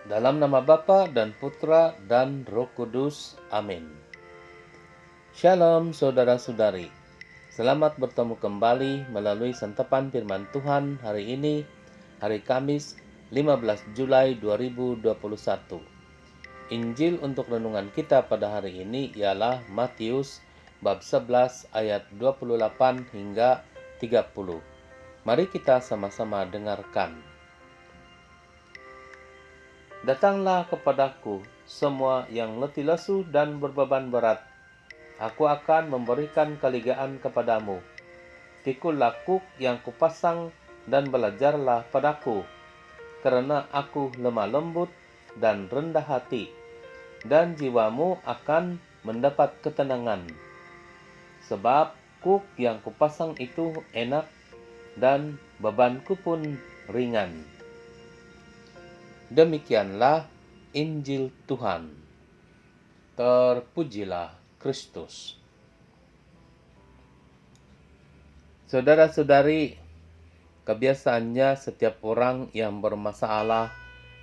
Dalam nama Bapa dan Putra dan Roh Kudus. Amin. Shalom saudara-saudari. Selamat bertemu kembali melalui santapan firman Tuhan hari ini, hari Kamis 15 Julai 2021. Injil untuk renungan kita pada hari ini ialah Matius bab 11 ayat 28 hingga 30. Mari kita sama-sama dengarkan. Datanglah kepadaku semua yang letih lesu dan berbeban berat. Aku akan memberikan kelegaan kepadamu. Pikulah kuk yang kupasang dan belajarlah padaku, karena aku lemah lembut dan rendah hati, dan jiwamu akan mendapat ketenangan. Sebab kuk yang kupasang itu enak dan bebanku pun ringan. Demikianlah Injil Tuhan. Terpujilah Kristus. Saudara-saudari, kebiasaannya setiap orang yang bermasalah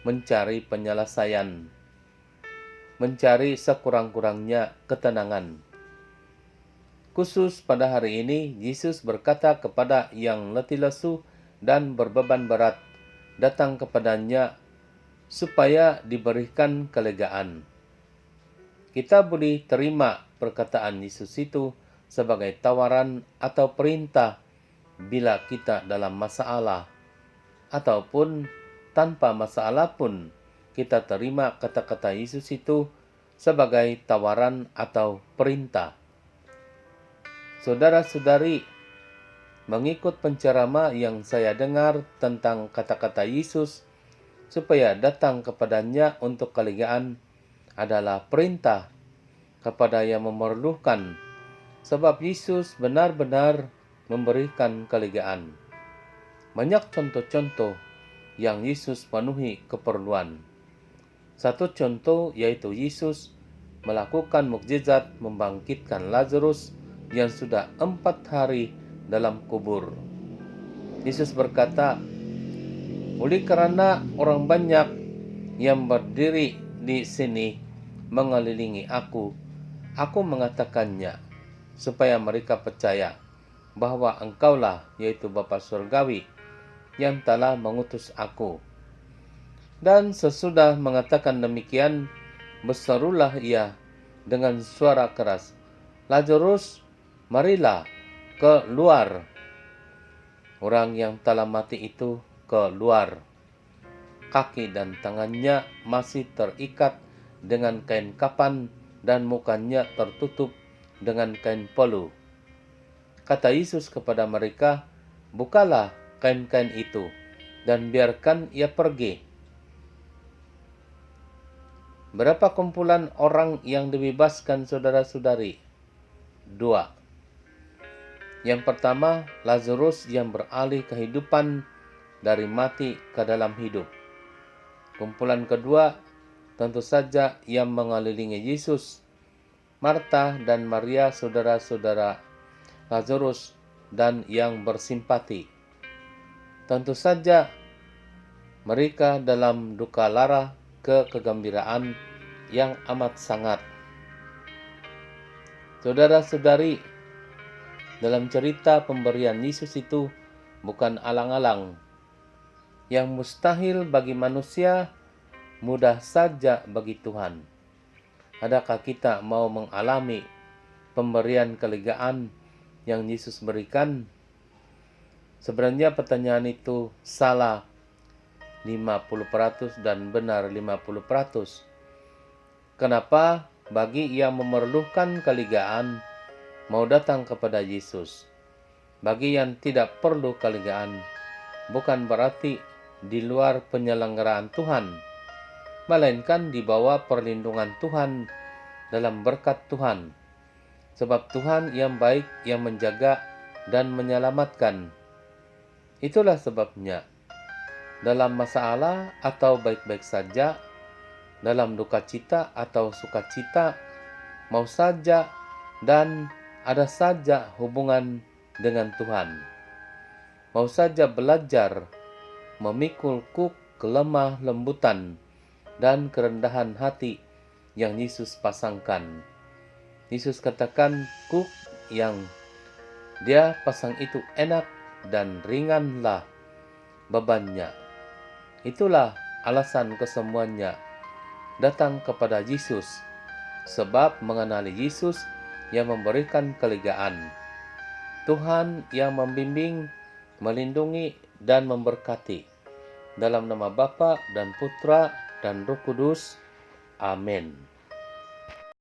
mencari penyelesaian, mencari sekurang-kurangnya ketenangan. Khusus pada hari ini, Yesus berkata kepada yang letih lesu dan berbeban berat, datang kepadanya supaya diberikan kelegaan. Kita boleh terima perkataan Yesus itu sebagai tawaran atau perintah bila kita dalam masalah, ataupun tanpa masalah pun kita terima kata-kata Yesus itu sebagai tawaran atau perintah. Saudara-saudari, mengikut penceramah yang saya dengar tentang kata-kata Yesus supaya datang kepadanya untuk kelegaan adalah perintah kepada yang memerlukan, sebab Yesus benar-benar memberikan kelegaan. Banyak contoh-contoh yang Yesus penuhi keperluan. Satu contoh yaitu Yesus melakukan mukjizat membangkitkan Lazarus yang sudah 4 hari dalam kubur. Yesus berkata, oleh karena orang banyak yang berdiri di sini mengelilingi aku mengatakannya supaya mereka percaya bahwa engkaulah, yaitu Bapa Surgawi, yang telah mengutus aku. Dan sesudah mengatakan demikian, berserulah ia dengan suara keras, Lazarus, marilah keluar. Orang yang telah mati itu keluar. Kaki dan tangannya masih terikat dengan kain kapan dan mukanya tertutup dengan kain pelu. Kata Yesus kepada mereka, bukalah kain-kain itu dan biarkan ia pergi. Berapa kumpulan orang yang dibebaskan saudara-saudari? 2. Yang pertama, Lazarus yang beralih kehidupan dari mati ke dalam hidup. Kumpulan kedua, tentu saja yang mengelilingi Yesus, Marta dan Maria saudara-saudara Lazarus dan yang bersimpati. Tentu saja mereka dalam duka lara ke kegembiraan yang amat sangat. Saudara-saudari, dalam cerita pemberian Yesus itu bukan alang-alang. Yang mustahil bagi manusia, mudah saja bagi Tuhan. Adakah kita mau mengalami pemberian kelegaan yang Yesus berikan? Sebenarnya pertanyaan itu salah 50% dan benar 50%. Kenapa bagi yang memerlukan kelegaan mau datang kepada Yesus? Bagi yang tidak perlu kelegaan, bukan berarti di luar penyelenggaraan Tuhan, melainkan di bawah perlindungan Tuhan dalam berkat Tuhan. Sebab Tuhan yang baik yang menjaga dan menyelamatkan. Itulah sebabnya dalam masalah atau baik-baik saja, dalam duka cita atau sukacita, mau saja dan ada saja hubungan dengan Tuhan. Mau saja belajar memikul kuk kelemah lembutan dan kerendahan hati yang Yesus pasangkan. Yesus katakan kuk yang dia pasang itu enak dan ringanlah bebannya. Itulah alasan kesemuanya datang kepada Yesus, sebab mengenali Yesus yang memberikan kelegaan. Tuhan yang membimbing, melindungi, dan memberkati. Dalam nama Bapa dan Putra dan Roh Kudus. Amin.